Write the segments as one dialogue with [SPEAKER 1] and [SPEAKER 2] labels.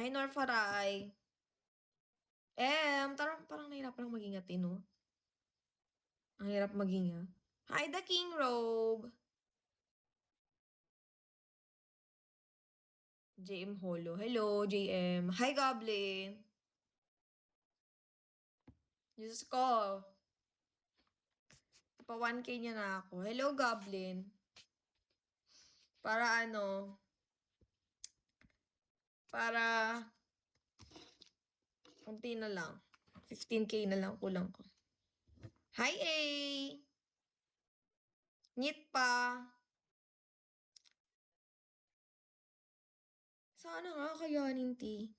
[SPEAKER 1] Hi, Norfaray. Parang nahirapan akong mag-ingat eh, no? Ang hirap mag-ingat. Hi, The King Robe. JM Holo. Hello, JM. Hi, Goblin. Diyos ko. Pa 1K niya na ako. Hello, Goblin. Para ano? Para unti na lang. 15K na lang kulang ko. Hi, A. Ngit pa. Sana nga kayanin, T.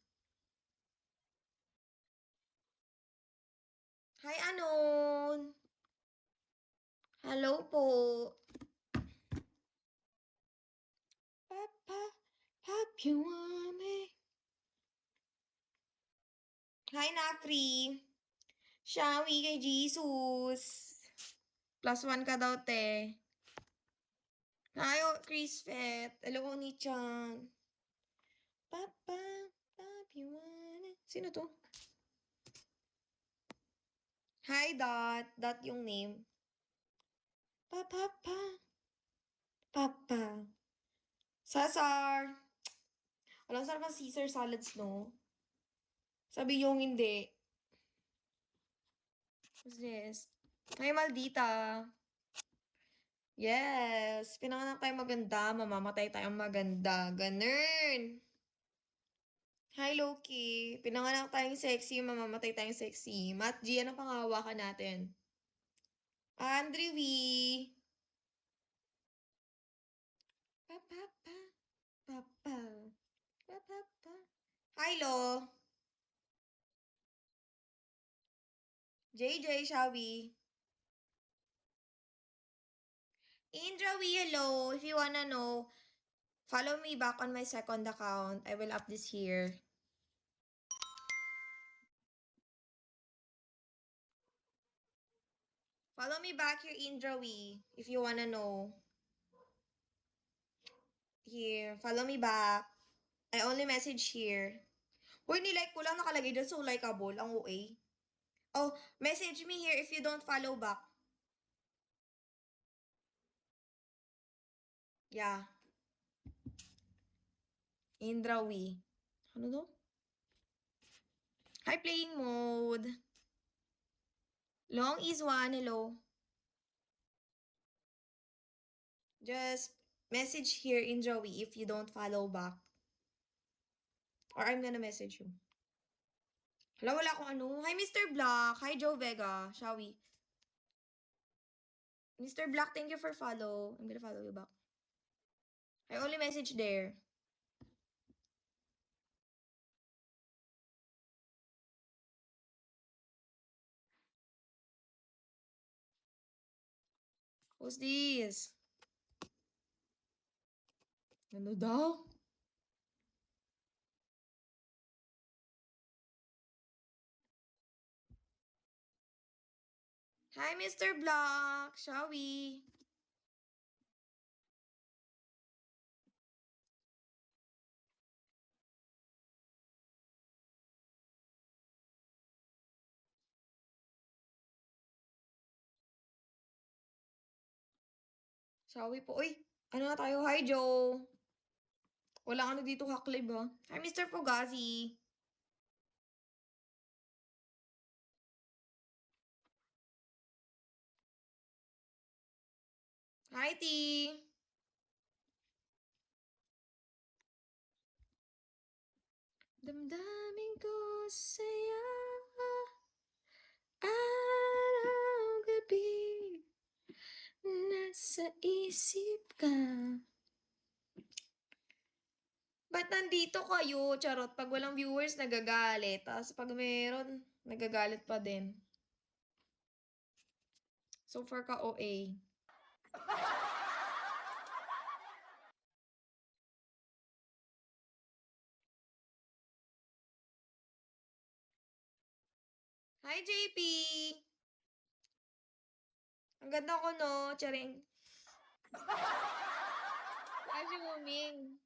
[SPEAKER 1] Hi, Anon. Hello po. Papa, pop you want me. Hi, Nafri. Shawi kay Jesus. +1 ka daw, te. Hi, Chris Fett. Hello, Oni-chan. Papa, pop you want it. Sino to? Hi, Dot. Dot yung name. Papa, Papa. Cesar. Alam, sarap ang Caesar salads, no? Sabi yung hindi. What's this? Hi, Maldita. Yes. Pinanganak tayong maganda. Mamamatay tayong maganda. Ganun. Hi, Loki. Pinanganak tayong sexy. Mamamatay tayong sexy. Matt G, ano pang hawakan natin? Andrew V. Papa. Papa. Papa. Hi, Lo. JJ, shall we? Indra V, hello. If you wanna know, follow me back on my second account. I will up this here. Follow me back here, Indra V, if you wanna know. Here, follow me back. I only message here. Uy, nilike ko lang nakalagay dyan, so likeable. Ang OA. Oh, message me here if you don't follow back. Yeah. Indrawi. Ano to? Hi, playing mode. Long is one. Hello. Just message here, Indrawi, if you don't follow back. Or I'm gonna message you. Hala, wala akong ano. Hi, Mr. Black. Hi, Joe Vega. Shall we? Mr. Black, thank you for follow. I'm gonna follow you back. I only message there. Who's this? Ano daw? Hi, Mr. Black. Shall we? Shall we po? Uy, ano na tayo? Hi, Joe. Walang ano dito kaklib, ha? Hi, Mr. Fugazi. Hi, T. Damdamin ko sa'yo araw-gabi nasa isip ka. Ba't nandito kayo? Charot. Pag walang viewers, nagagalit. Tapos pag meron, nagagalit pa din. So far ka OA. Hi, JP! Ang ganda ko, no? Charing. Hi, si Muming.